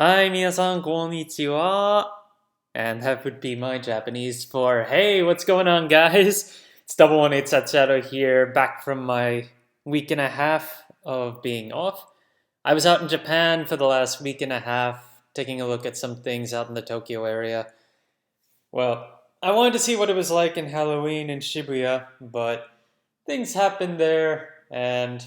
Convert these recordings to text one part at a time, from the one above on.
Hi, minasan, konnichiwa. And that would be my Japanese for, hey, what's going on, guys? It's Double One Eight Set Shadow here, back from my week and a half of being off. I was out in Japan for the last week and a half, taking a look at some things out in the Tokyo area. Well, I wanted to see what it was like in Halloween in Shibuya, but things happened there, and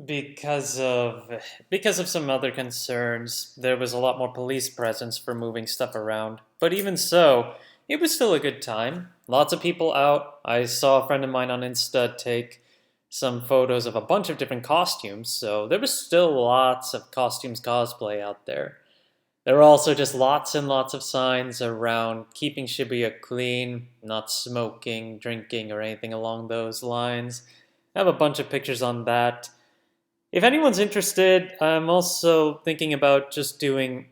because of because of some other concerns, there was a lot more police presence for moving stuff around. But even so, it was still a good time. Lots of people out. I saw a friend of mine on Insta take some photos of a bunch of different costumes, so there was still lots of costumes cosplay out there. There were also just lots and lots of signs around keeping Shibuya clean, not smoking, drinking, or anything along those lines. I have a bunch of pictures on that. If anyone's interested, I'm also thinking about just doing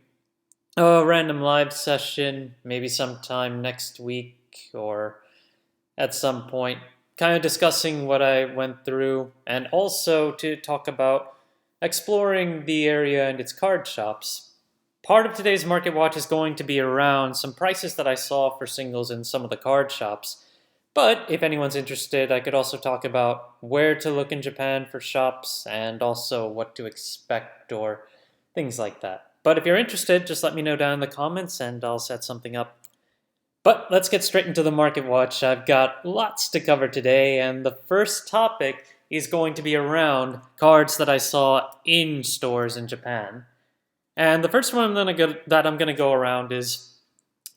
a random live session, maybe sometime next week or at some point, kind of discussing what I went through, and also to talk about exploring the area and its card shops. Part of today's Market Watch is going to be around some prices that I saw for singles in some of the card shops. But if anyone's interested, I could also talk about where to look in Japan for shops and also what to expect or things like that. But if you're interested, just let me know down in the comments and I'll set something up. But let's get straight into the Market Watch. I've got lots to cover today, and the first topic is going to be around cards that I saw in stores in Japan. And the first one that I'm gonna go around is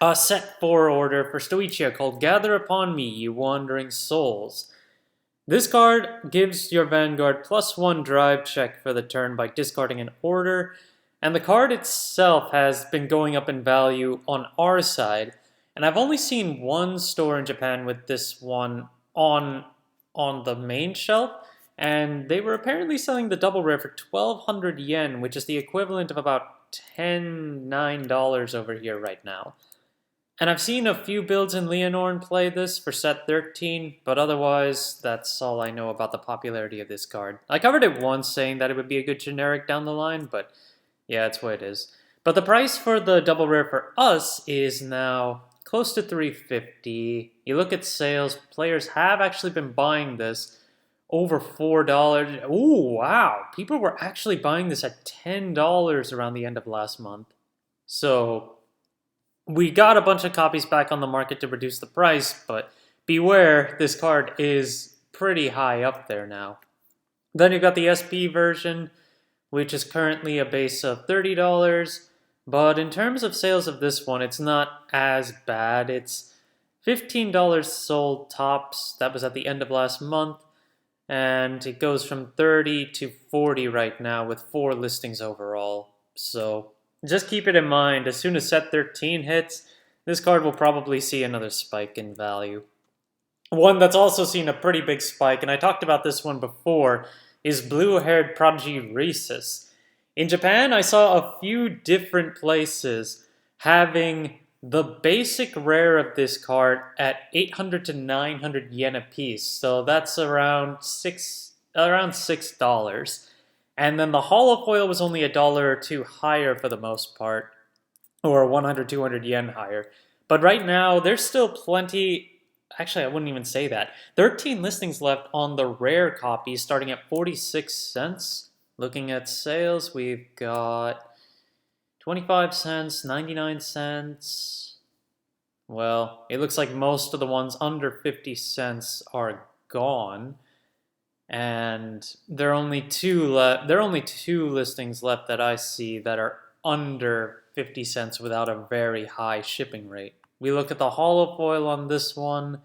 a set 4 order for Stoichia called Gather Upon Me, You Wandering Souls. This card gives your Vanguard +1 drive check for the turn by discarding an order, and the card itself has been going up in value on our side, and I've only seen one store in Japan with this one on the main shelf, and they were apparently selling the double rare for 1,200 yen, which is the equivalent of about $9 over here right now. And I've seen a few builds in Leonorn play this for set 13, but otherwise, that's all I know about the popularity of this card. I covered it once saying that it would be a good generic down the line, but yeah, it's what it is. But the price for the double rare for us is now close to 350. You look at sales, players have actually been buying this over $4. Ooh, wow. People were actually buying this at $10 around the end of last month. So we got a bunch of copies back on the market to reduce the price, but beware, this card is pretty high up there now. Then you've got the SP version, which is currently a base of $30, but in terms of sales of this one, it's not as bad. It's $15 sold tops. That was at the end of last month, and it goes from 30 to 40 right now with 4 listings overall. So just keep it in mind, as soon as set 13 hits, this card will probably see another spike in value. One that's also seen a pretty big spike, and I talked about this one before, is Blue-Haired Prodigy Rhesus. In Japan, I saw a few different places having the basic rare of this card at 800 to 900 yen a piece, so that's around $6. And then the hollow foil was only $1 or 2 higher for the most part, or 100, 200 yen higher. But right now, there's still plenty. Actually, I wouldn't even say that. 13 listings left on the rare copy, starting at 46 cents. Looking at sales, we've got 25 cents, 99 cents. Well, it looks like most of the ones under 50 cents are gone. And there are only two listings left that I see that are under 50 cents without a very high shipping rate. We look at the hollow foil on this one.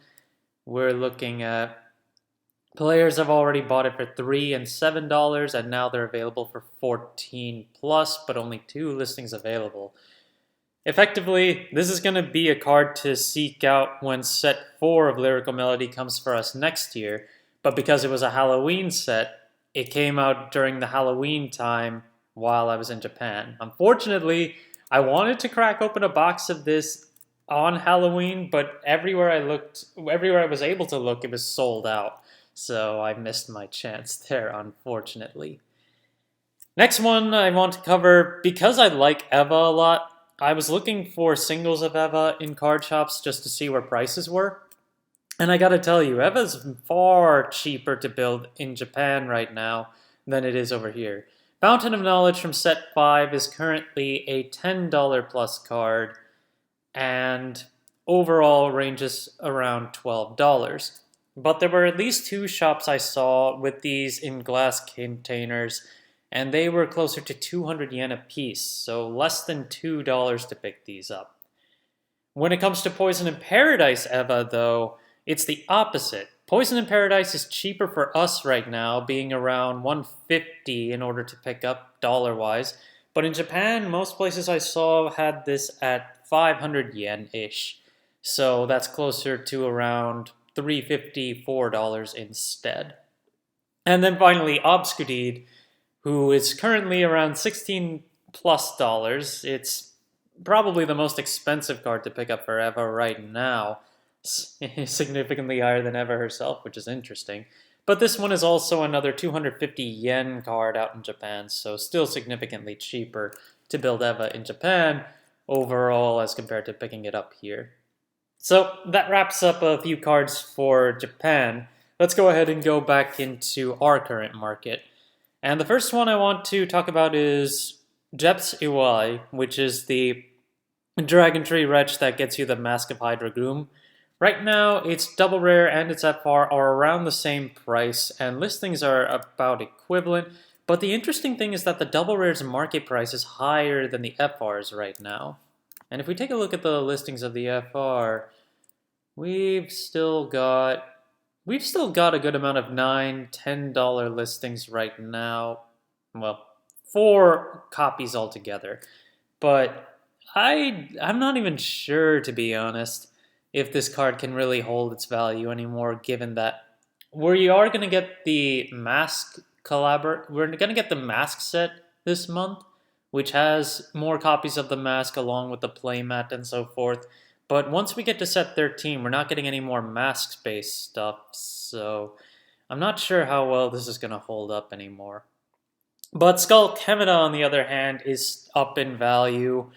We're looking at players have already bought it for $3 and $7, and now they're available for 14 plus, but only 2 listings available. Effectively, this is going to be a card to seek out when set 4 of Lyrical Melody comes for us next year. But because it was a Halloween set, it came out during the Halloween time while I was in Japan. Unfortunately, I wanted to crack open a box of this on Halloween, but everywhere I was able to look, it was sold out. So I missed my chance there, unfortunately. Next one I want to cover, because I like Eva a lot, I was looking for singles of Eva in card shops just to see where prices were. And I gotta tell you, Eva's far cheaper to build in Japan right now than it is over here. Fountain of Knowledge from set 5 is currently a $10 plus card, and overall ranges around $12. But there were at least 2 shops I saw with these in glass containers, and they were closer to 200 yen a piece, so less than $2 to pick these up. When it comes to Poison in Paradise Eva, though, it's the opposite. Poison in Paradise is cheaper for us right now, being around 150 in order to pick up dollar-wise. But in Japan, most places I saw had this at 500 yen-ish. So that's closer to around $3.50, $4 instead. And then finally, Obscudid, who is currently around 16 plus dollars. It's probably the most expensive card to pick up for Eva right now. Significantly higher than Eva herself, which is interesting. But this one is also another 250 yen card out in Japan, so still significantly cheaper to build Eva in Japan overall as compared to picking it up here. So that wraps up a few cards for Japan. Let's go ahead and go back into our current market. And the first one I want to talk about is Jeps Iwai, which is the Dragon Tree Wretch that gets you the Mask of Hydra Groom. Right now, its double rare and its FR are around the same price, and listings are about equivalent. But the interesting thing is that the double rare's market price is higher than the FR's right now. And if we take a look at the listings of the FR, we've still got a good amount of $9, $10 listings right now. Well, 4 copies altogether. But I'm not even sure, to be honest, if this card can really hold its value anymore, given that we are going to get the mask we're going to get the mask set this month, which has more copies of the mask along with the playmat and so forth. But once we get to set 13, we're not getting any more mask-based stuff, so I'm not sure how well this is going to hold up anymore. But Skull Kemida, on the other hand, is up in value,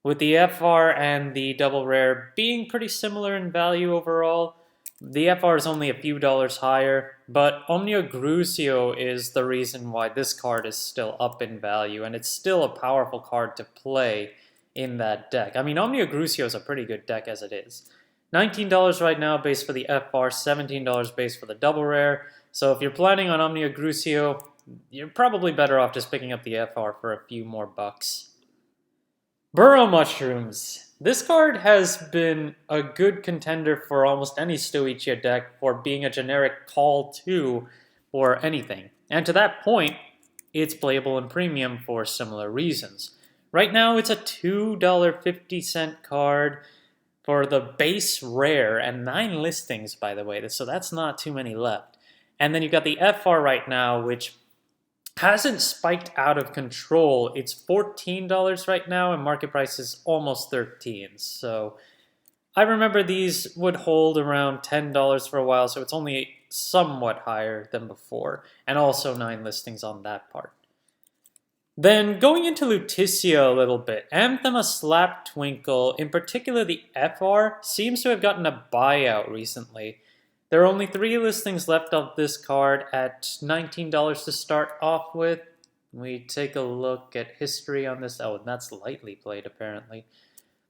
with the FR and the double rare being pretty similar in value overall. The FR is only a few dollars higher, but Omnia Crucio is the reason why this card is still up in value, and it's still a powerful card to play in that deck. I mean, Omnia Crucio is a pretty good deck as it is. $19 right now base for the FR, $17 base for the double rare. So if you're planning on Omnia Crucio, you're probably better off just picking up the FR for a few more bucks. Burrow Mushrooms. This card has been a good contender for almost any Stoichia deck for being a generic call 2 or anything. And to that point, it's playable in premium for similar reasons. Right now, it's a $2.50 card for the base rare, and 9 listings, by the way, so that's not too many left. And then you've got the FR right now, which hasn't spiked out of control. It's $14 right now, and market price is almost $13. So I remember these would hold around $10 for a while, so it's only somewhat higher than before, and also 9 listings on that part. Then going into Lutetia a little bit, Anthema Slap Twinkle, in particular the FR, seems to have gotten a buyout recently. There are only 3 listings left of this card at $19 to start off with. We take a look at history on this. Oh, and that's lightly played, apparently.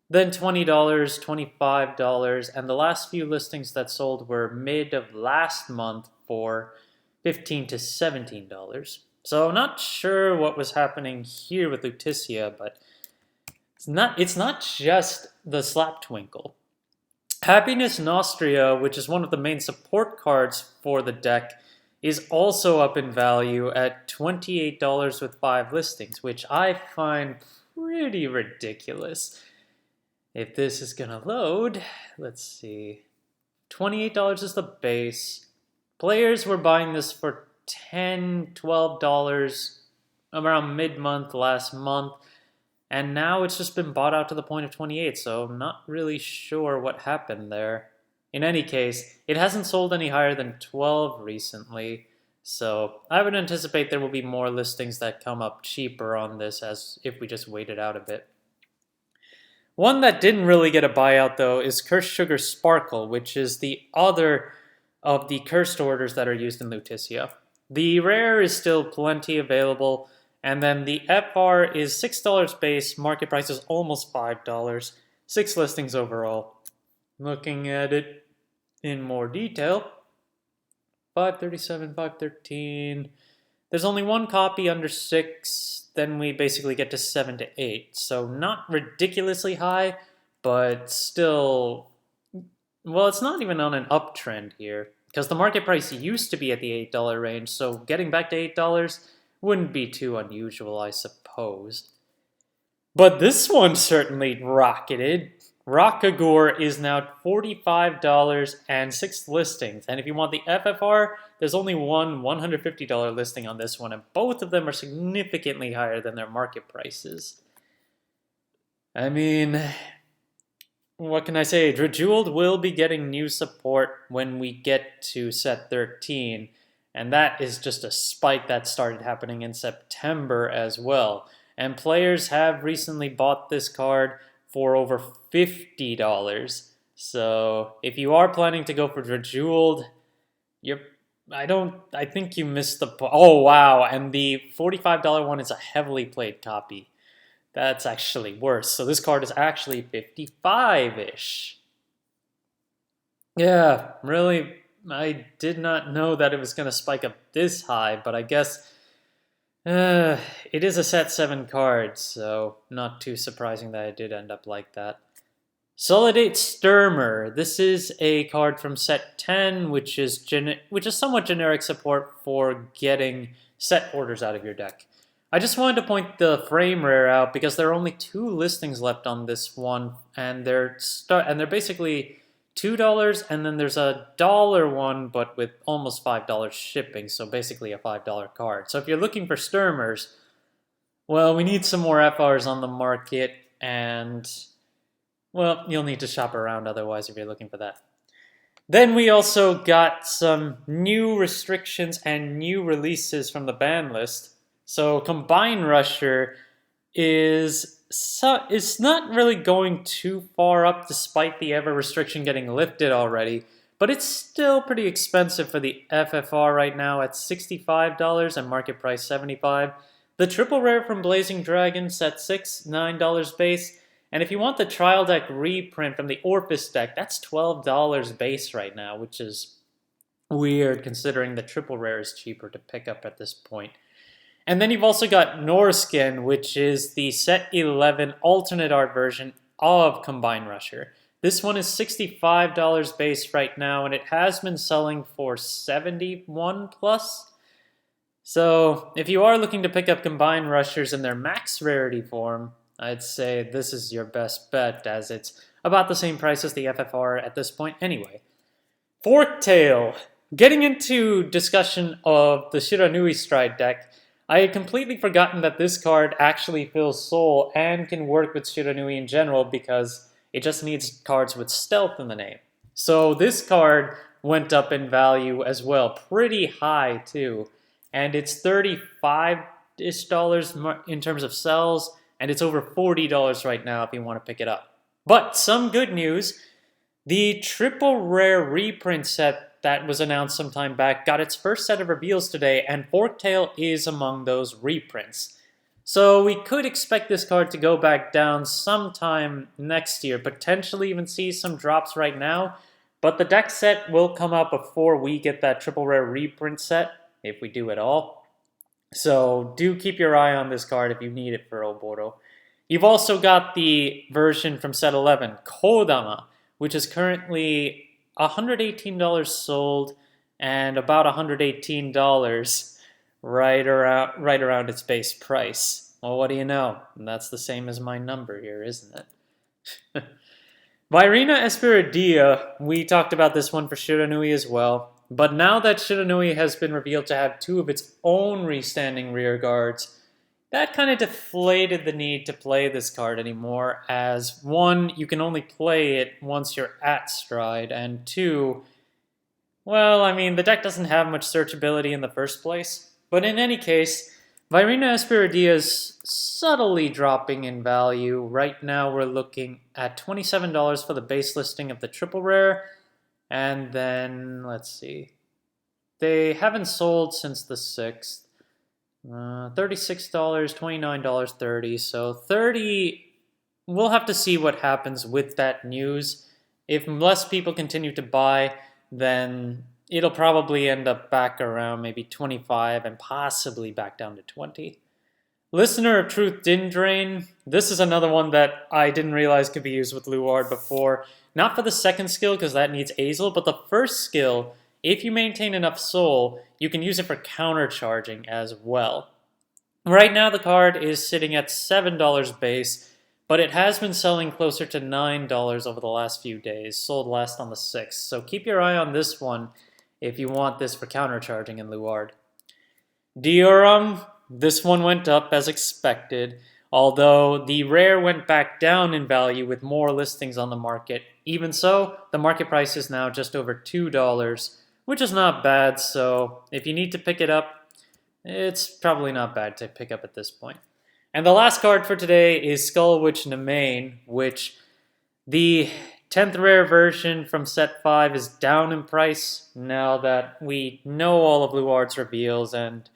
Then $20, $25, and the last few listings that sold were mid of last month for $15 to $17. So not sure what was happening here with Lutetia, but it's not just the Slap Twinkle. Happiness Nostria, which is one of the main support cards for the deck, is also up in value at $28 with 5 listings, which I find pretty ridiculous. If this is going to load, let's see. $28 is the base. Players were buying this for $10, $12 around mid-month last month. And now it's just been bought out to the point of 28, so I'm not really sure what happened there. In any case, it hasn't sold any higher than 12 recently, So I would anticipate there will be more listings that come up cheaper on this as if we just wait it out a bit. One that didn't really get a buyout though is Cursed Sugar Sparkle, which is the other of the cursed orders that are used in Lutetia. The rare is still plenty available, and then the FR is $6 base, market price is almost $5, 6 listings overall. Looking at it in more detail, 537, 513. There's only one copy under 6, then we basically get to 7 to 8. So not ridiculously high, but still, well, it's not even on an uptrend here, because the market price used to be at the $8 range, so getting back to $8 wouldn't be too unusual, I suppose. But this one certainly rocketed. Rockagore is now $45 and 6 listings. And if you want the FFR, there's only one $150 listing on this one, and both of them are significantly higher than their market prices. I mean, what can I say? Drejeweled will be getting new support when we get to set 13, and that is just a spike that started happening in September as well. And players have recently bought this card for over $50. So if you are planning to go for Drejeweled, I think you missed the oh wow, and the $45 one is a heavily played copy. That's actually worse. So this card is actually 55-ish. Yeah, really, I did not know that it was going to spike up this high, but I guess it is a set 7 card, so not too surprising that it did end up like that. Solidate Sturmer. This is a card from set 10, which is somewhat generic support for getting set orders out of your deck. I just wanted to point the frame rare out because there are only 2 listings left on this one, and they're basically $2, and then there's a $1 one, but with almost $5 shipping, so basically a $5 card. So if you're looking for Sturmers, well, we need some more FRs on the market, and well, you'll need to shop around otherwise if you're looking for that. Then we also got some new restrictions and new releases from the ban list. So Combine Rusher is not really going too far up despite the ever restriction getting lifted already, but it's still pretty expensive for the FFR right now at $65 and market price $75. The triple rare from Blazing Dragon set 6, $9 base, and if you want the trial deck reprint from the Orpus deck, that's $12 base right now, which is weird considering the triple rare is cheaper to pick up at this point. And then you've also got Norskin, which is the set 11 alternate art version of Combine Rusher. This one is $65 base right now, and it has been selling for $71 plus. So if you are looking to pick up Combine Rushers in their max rarity form, I'd say this is your best bet, as it's about the same price as the FFR at this point anyway. Forktail. Getting into discussion of the Shiranui Stride deck, I had completely forgotten that this card actually fills Soul and can work with Shiranui in general because it just needs cards with stealth in the name. So this card went up in value as well, pretty high too. And it's $35-ish in terms of sells, and it's over $40 right now if you want to pick it up. But some good news, the triple rare reprint set that was announced some time back got its first set of reveals today, and Forktail is among those reprints. So we could expect this card to go back down sometime next year, potentially even see some drops right now, but the deck set will come out before we get that triple rare reprint set, if we do at all. So do keep your eye on this card if you need it for Oboro. You've also got the version from set 11, Kodama, which is currently $118 sold and about $118 right around its base price. Well, what do you know? That's the same as my number here, isn't it? Virina Espiridia, we talked about this one for Shiranui as well, but now that Shiranui has been revealed to have 2 of its own restanding rear guards, that kind of deflated the need to play this card anymore, as 1, you can only play it once you're at Stride, and 2, Well, I mean, the deck doesn't have much searchability in the first place. But in any case, Virina Espiridia is subtly dropping in value. Right now we're looking at $27 for the base listing of the triple rare. And then, let's see. They haven't sold since the 6th. $36, $29, $30. So 30, we'll have to see what happens with that news. If less people continue to buy, then it'll probably end up back around maybe 25 and possibly back down to 20. Listener of Truth Dindrain. This is another one that I didn't realize could be used with Luard before. Not for the second skill because that needs Azel, but the first skill, if you maintain enough soul, you can use it for countercharging as well. Right now the card is sitting at $7 base, but it has been selling closer to $9 over the last few days, sold last on the 6th. So keep your eye on this one if you want this for countercharging in Luard. Dioram, this one went up as expected, although the rare went back down in value with more listings on the market. Even so, the market price is now just over $2, which is not bad, so if you need to pick it up, it's probably not bad to pick up at this point. And the last card for today is Skull Witch Nemain, which the 10th rare version from set 5 is down in price now that we know all of Luard's reveals, and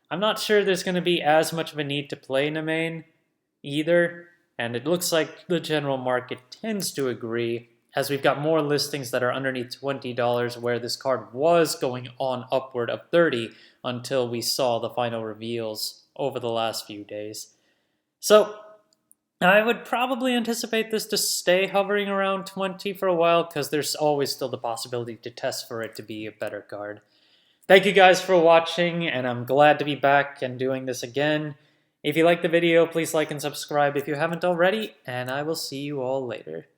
I'm not sure there's going to be as much of a need to play Nemain either, and it looks like the general market tends to agree, as we've got more listings that are underneath $20 where this card was going on upward of $30 until we saw the final reveals over the last few days. So I would probably anticipate this to stay hovering around 20 for a while because there's always still the possibility to test for it to be a better card. Thank you guys for watching, and I'm glad to be back and doing this again. If you liked the video, please like and subscribe if you haven't already, and I will see you all later.